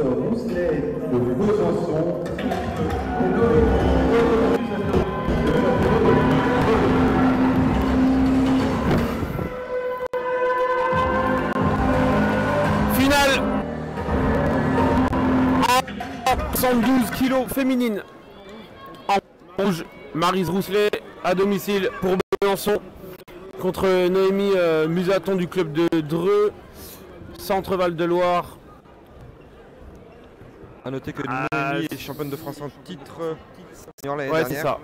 Rousselet de Besançon. Finale 72 kg féminine. En rouge, Maryse Rousselet à domicile pour Besançon contre Noémie Musaton du club de Dreux, Centre Val de Loire. A noter que Noémie est championne de France en titre senior l'année Ouais, dernière. c'est ça.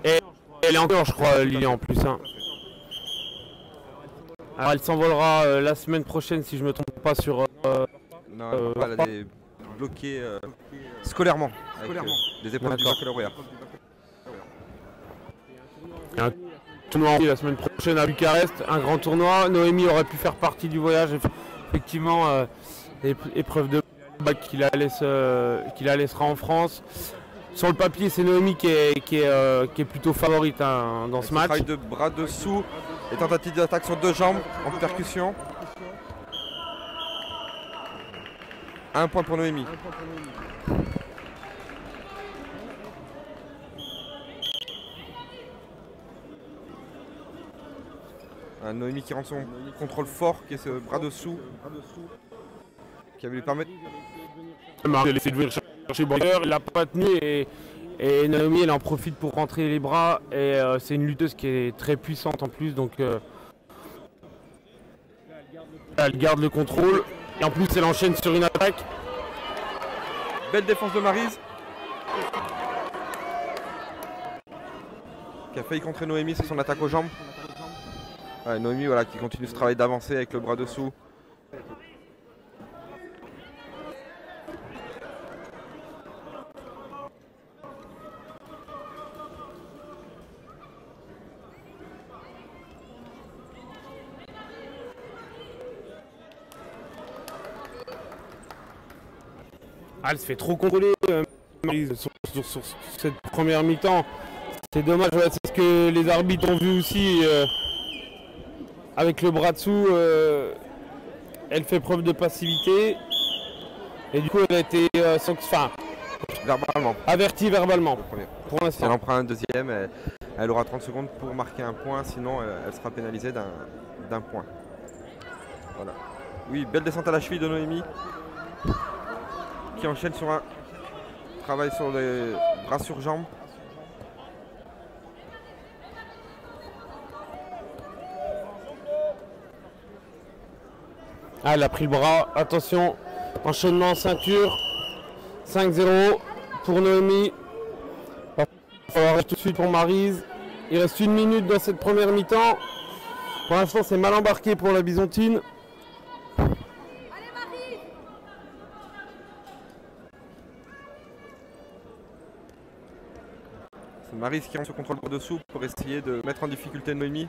Et elle est encore, je crois, Lilian en plus. Hein. Alors elle s'envolera la semaine prochaine, si je ne me trompe pas, sur... Non, elle a des bloqués scolairement, avec des épreuves du baccalauréat. Un tournoi la semaine prochaine à Bucarest, un grand tournoi. Noémie aurait pu faire partie du voyage, effectivement, épreuve de bac qui la laissera en France. Sur le papier, c'est Noémie qui est plutôt favorite hein, dans ce match. Travail de bras dessous et tentative d'attaque sur deux jambes en percussion. Un point pour Noémie. Noémie qui rend son contrôle fort, qui est ce bras dessous, qui va lui permettre... Elle a essayé de venir chercher Banker, il l'a pas tenu et Noémie elle en profite pour rentrer les bras et c'est une lutteuse qui est très puissante en plus donc elle garde le contrôle et en plus elle enchaîne sur une attaque. Belle défense de Maryse qui a failli contrer Noémie sur son attaque aux jambes. Ouais, Noémie voilà, qui continue ce travail d'avancer avec le bras dessous. Ah, elle se fait trop contrôler sur cette première mi-temps. C'est dommage, ouais, c'est ce que les arbitres ont vu aussi. Avec le bras dessous, elle fait preuve de passivité. Et du coup, elle a été verbalement avertie verbalement. Pour Si l'instant. elle en prend un deuxième, elle aura 30 secondes pour marquer un point, sinon elle sera pénalisée d'un point. Voilà. Oui, belle descente à la cheville de Noémie, qui enchaîne sur un travail sur les bras sur jambes. Ah, elle a pris le bras, attention, enchaînement en ceinture, 5-0 pour Noémie. Il va falloir tout de suite pour Maryse. Il reste 1 minute dans cette première mi-temps. Pour l'instant, c'est mal embarqué pour la Byzantine. C'est Maryse qui rend ce contrôle par dessous pour essayer de mettre en difficulté Noémie.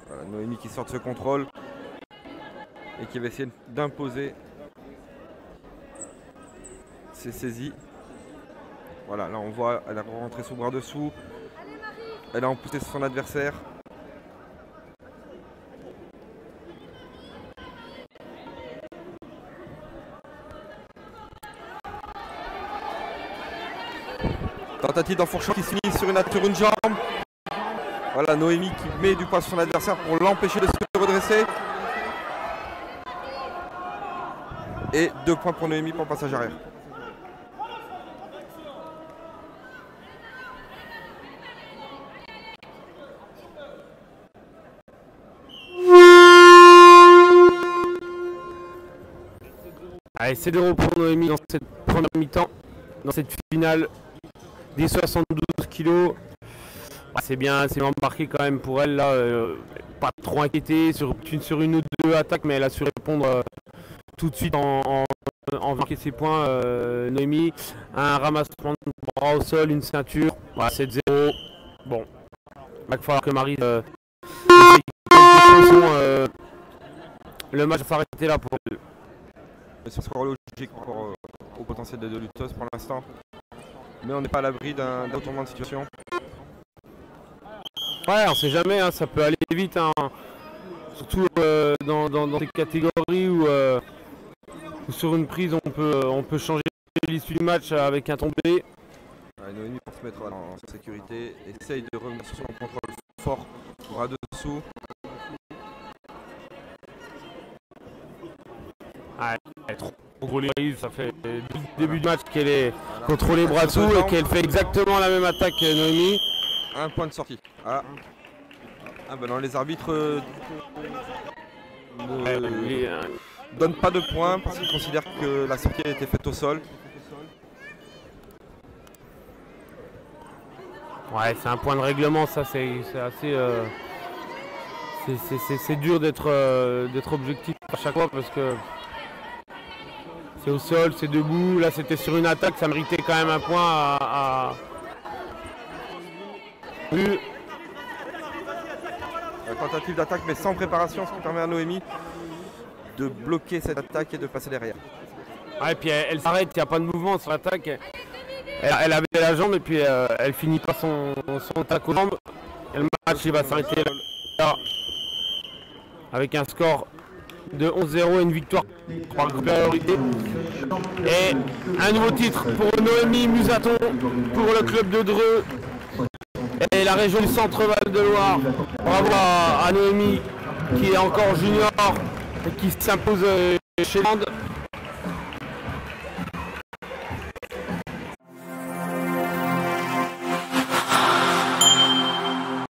Voilà, Noémie qui sort de ce contrôle et qui va essayer d'imposer ses saisies. Voilà, là on voit, elle a rentré son bras dessous. Elle a empoussé son adversaire. Tentative d'enfourchement qui se finit sur une jambe. Voilà, Noémie qui met du poids sur son adversaire pour l'empêcher de se redresser. Et 2 points pour Noémie pour le passage arrière. Allez, c'est 0 pour Noémie dans cette première mi-temps, dans cette finale des 72 kg. C'est bien embarqué quand même pour elle, là, pas trop inquiétée sur une ou deux attaques, mais elle a su répondre tout de suite en marquant ses points. Noémie, un ramassement de bras au sol, une ceinture, voilà, 7-0. Bon, il va falloir que Maryse le match va s'arrêter là pour elle. Ce sera logique au potentiel des deux lutteuses pour l'instant. Mais on n'est pas à l'abri d'un retournement de situation. Ouais, on sait jamais, hein, ça peut aller vite. Hein. Surtout dans ces catégories où sur une prise on peut changer l'issue du match avec un tombé. Ouais, Noémie pour se mettre en sécurité, essaye de revenir sur son contrôle fort, bras dessous. Ah, elle est trop contrôlée, ça fait du début du match qu'elle est contrôlée bras dessous et qu'elle fait exactement la même attaque que Noémie. Un point de sortie. Ah ben non, les arbitres ne donnent pas de points parce qu'ils considèrent que la sortie a été faite au sol. Ouais, c'est un point de règlement, ça c'est assez... c'est dur d'être objectif à chaque fois parce que c'est au sol, c'est debout. Là c'était sur une attaque, ça méritait quand même un point à... La tentative d'attaque mais sans préparation, ce qui permet à Noémie de bloquer cette attaque et de passer derrière. Ouais, et puis elle s'arrête, il n'y a pas de mouvement sur l'attaque. Elle avait la jambe et puis elle finit pas son attaque aux jambes. Et le match il va s'arrêter là avec un score de 11-0 et une victoire par supériorité. Et un nouveau titre pour Noémie Musaton pour le club de Dreux et la région du Centre-Val de Loire. Bravo à Noémie qui est encore junior et qui s'impose chez Land.